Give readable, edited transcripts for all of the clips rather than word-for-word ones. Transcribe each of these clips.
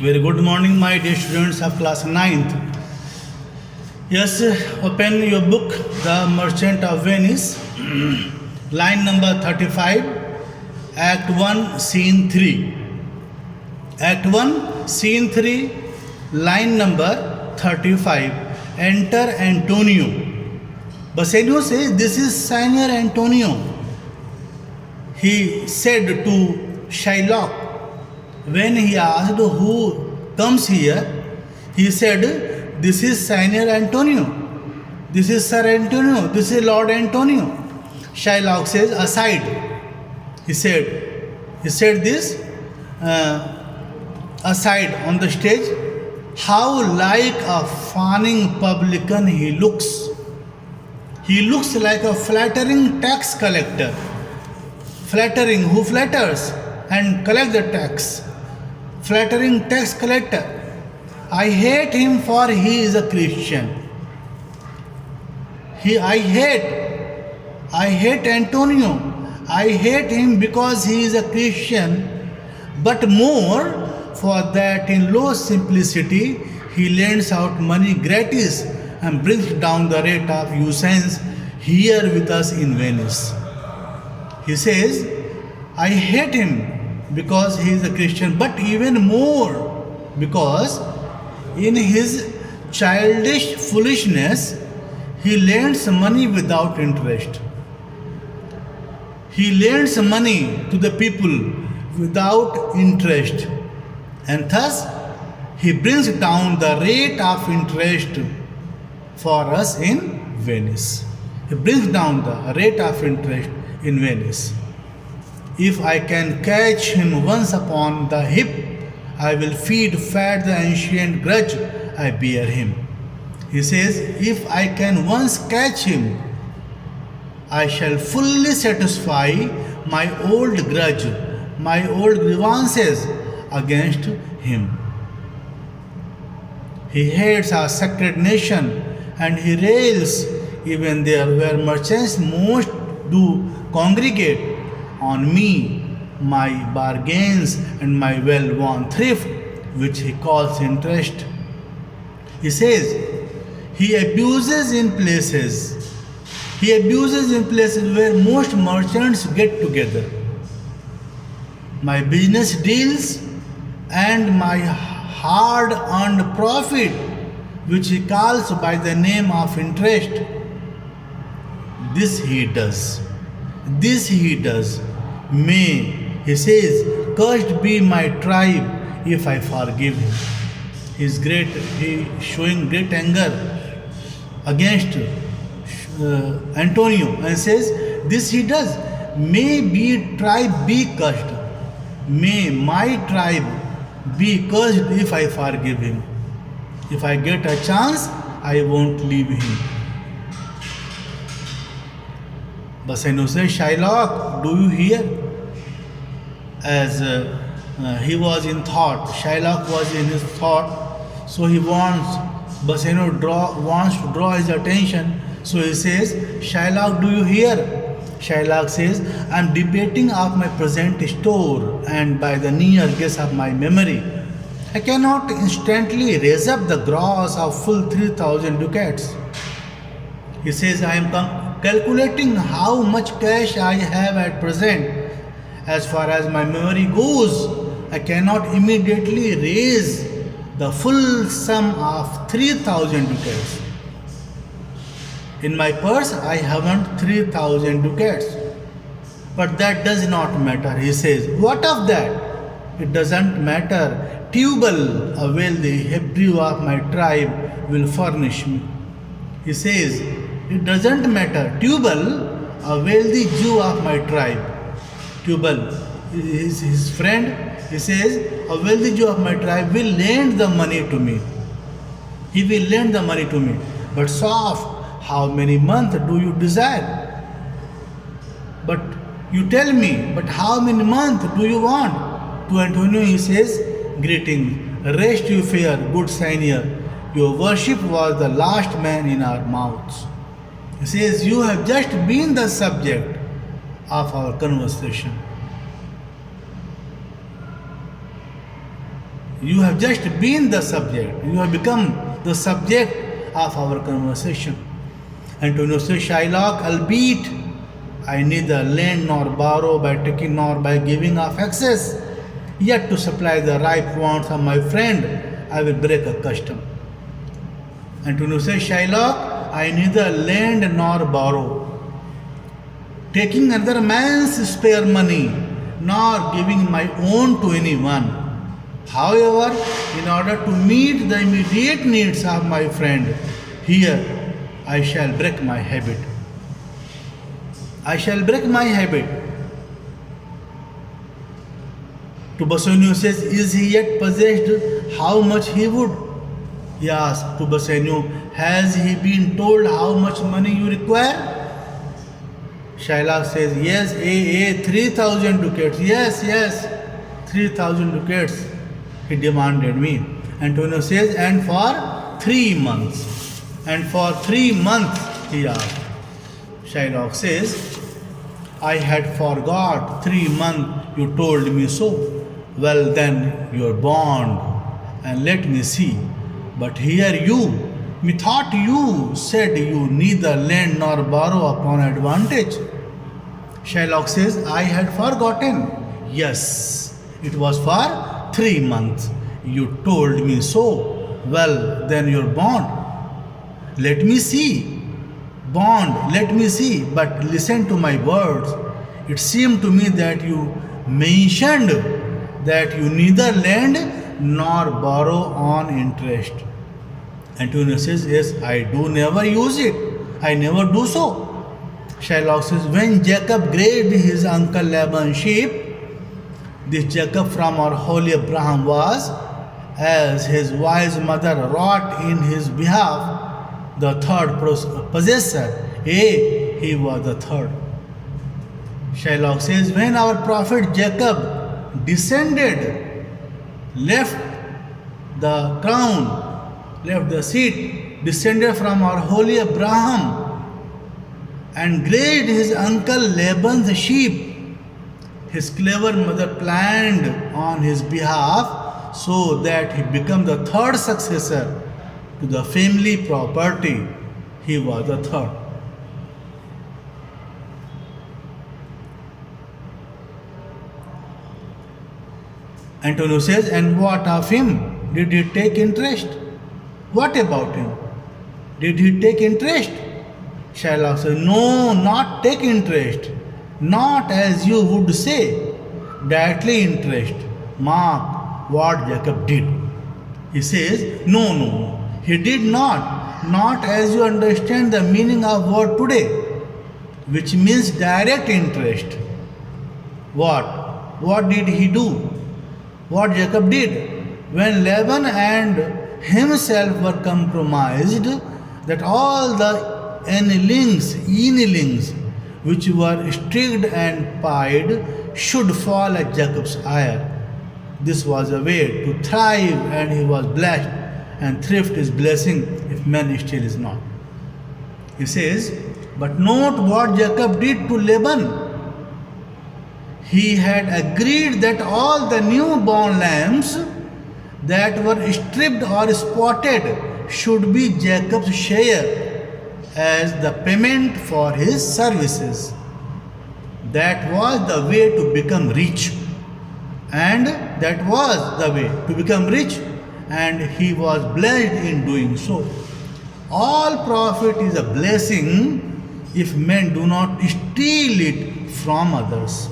Very good morning, my dear students of class ninth. Yes, open your book, The Merchant of Venice, line number 35, Act 1, Scene 3. Act 1, Scene 3, line number 35. Enter Antonio. Bassanio says, "This is Signor Antonio." He said to Shylock, when he asked who comes here, he said, "This is Signor Antonio. This is Sir Antonio. This is Lord Antonio." Shylock says, "Aside." He said this aside on the stage. How like a fawning publican he looks. He looks like a flattering tax collector. Flattering, who flatters and collect the tax. Flattering tax collector. I hate him for he is a Christian. I hate Antonio. I hate him because he is a Christian, but more for that in low simplicity he lends out money gratis and brings down the rate of usance here with us in Venice. He says, I hate him because he is a Christian, but even more because in his childish foolishness he lends money without interest. He lends money to the people without interest, and thus he brings down the rate of interest for us in Venice. He brings down the rate of interest in Venice. If I can catch him once upon the hip, I will feed fat the ancient grudge I bear him. He says, if I can once catch him, I shall fully satisfy my old grudge, my old grievances against him. He hates our sacred nation and he rails even there where merchants most do congregate on me, my bargains and my well-worn thrift, which he calls interest. He says, he abuses in places where most merchants get together. My business deals and my hard-earned profit, which he calls by the name of interest. This he does. May, he says, cursed be my tribe if I forgive him. He is showing great anger against Antonio and says, this he does. May be tribe be cursed. May my tribe be cursed if I forgive him. If I get a chance, I won't leave him. Bassanio says, Shylock, do you hear? As he was in thought, Shylock was in his thought, so Bassanio wants to draw his attention, so he says, Shylock, do you hear? Shylock says, I am debating of my present store, and by the near guess of my memory, I cannot instantly raise up the gross of full 3,000 ducats. He says, I am calculating how much cash I have at present. As far as my memory goes, I cannot immediately raise the full sum of 3,000 ducats. In my purse, I haven't 3,000 ducats. But that does not matter. He says, what of that? It doesn't matter. Tubal, a wealthy Hebrew of my tribe, will furnish me. He says, it doesn't matter. Tubal, a wealthy Jew of my tribe. Tubal is his friend. He says, a wealthy Jew of my tribe will lend the money to me. He will lend the money to me. But soft, how many months do you desire? But you tell me, but how many months do you want? To Antonio he says, greeting, rest you fair, good Signor. Your worship was the last man in our mouths. He says, you have just been the subject of our conversation. You have just been the subject. You have become the subject of our conversation. Antonio says, Shylock, albeit I neither lend nor borrow by taking nor by giving of excess, yet to supply the ripe wants of my friend, I will break a custom. Antonio says, Shylock, I neither lend nor borrow, taking another man's spare money, nor giving my own to anyone. However, in order to meet the immediate needs of my friend, here I shall break my habit. I shall break my habit. To Bassanio says, is he yet possessed how much he would? He asked to Bassanio, has he been told how much money you require? Shylock says, yes, 3,000 ducats. Yes, 3,000 ducats. He demanded me. Antonio says, and for 3 months. And for 3 months, he asked. Shylock says, I had forgot 3 months, you told me so. Well then, your bond, and let me see. But here you, methought you said you neither lend nor borrow upon advantage. Shylock says, I had forgotten. Yes, it was for 3 months. You told me so. Well, then your bond. Let me see. Bond, let me see. But listen to my words. It seemed to me that you mentioned that you neither lend nor borrow on interest. Antonio says, yes, I do never use it. I never do so. Shylock says, when Jacob grazed his uncle Laban's sheep, this Jacob from our holy Abraham was, as his wise mother wrought in his behalf, the third possessor. He was the third. Shylock says, when our prophet Jacob descended, left the crown, left the seat, descended from our holy Abraham, and grazed his uncle Laban's sheep, his clever mother planned on his behalf so that he become the third successor to the family property. He was the third. Antonio says, and what of him? Did he take interest? What about him? Did he take interest? Shylock says, no, not take interest. Not as you would say, directly interest. Mark what Jacob did. He says, no, he did not as you understand the meaning of word today, which means direct interest. What did he do? What Jacob did? When Laban and himself were compromised, that all the enlings, which were strict and pied, should fall at Jacob's ire. This was a way to thrive, and he was blessed, and thrift is blessing if man still is not. He says, but note what Jacob did to Laban. He had agreed that all the newborn lambs that were stripped or spotted should be Jacob's share as the payment for his services. That was the way to become rich. And that was the way to become rich, and he was blessed in doing so. All profit is a blessing if men do not steal it from others.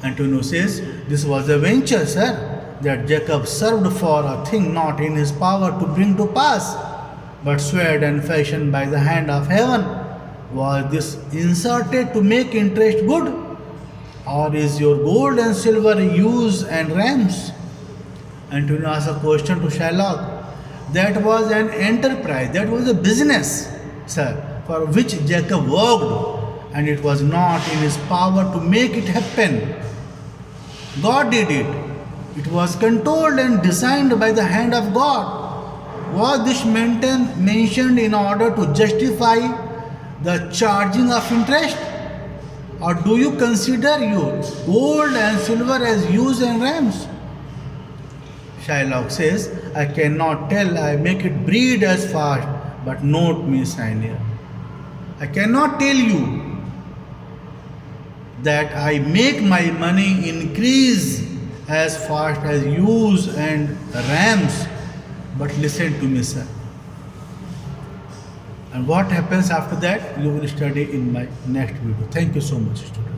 Antonio says, this was a venture, sir, that Jacob served for a thing not in his power to bring to pass, but swayed and fashioned by the hand of heaven. Was this inserted to make interest good? Or is your gold and silver ewes and rams? Antonio asked a question to Shylock. That was an enterprise, that was a business, sir, for which Jacob worked, and it was not in his power to make it happen. God did it. It was controlled and designed by the hand of God. Was this mentioned in order to justify the charging of interest? Or do you consider your gold and silver as ewes and rams? Shylock says, I cannot tell, I make it breed as fast, but note me, Sinier. I cannot tell you that I make my money increase as fast as ewes and rams, but listen to me, sir. And what happens after that, you will study in my next video. Thank you so much, students.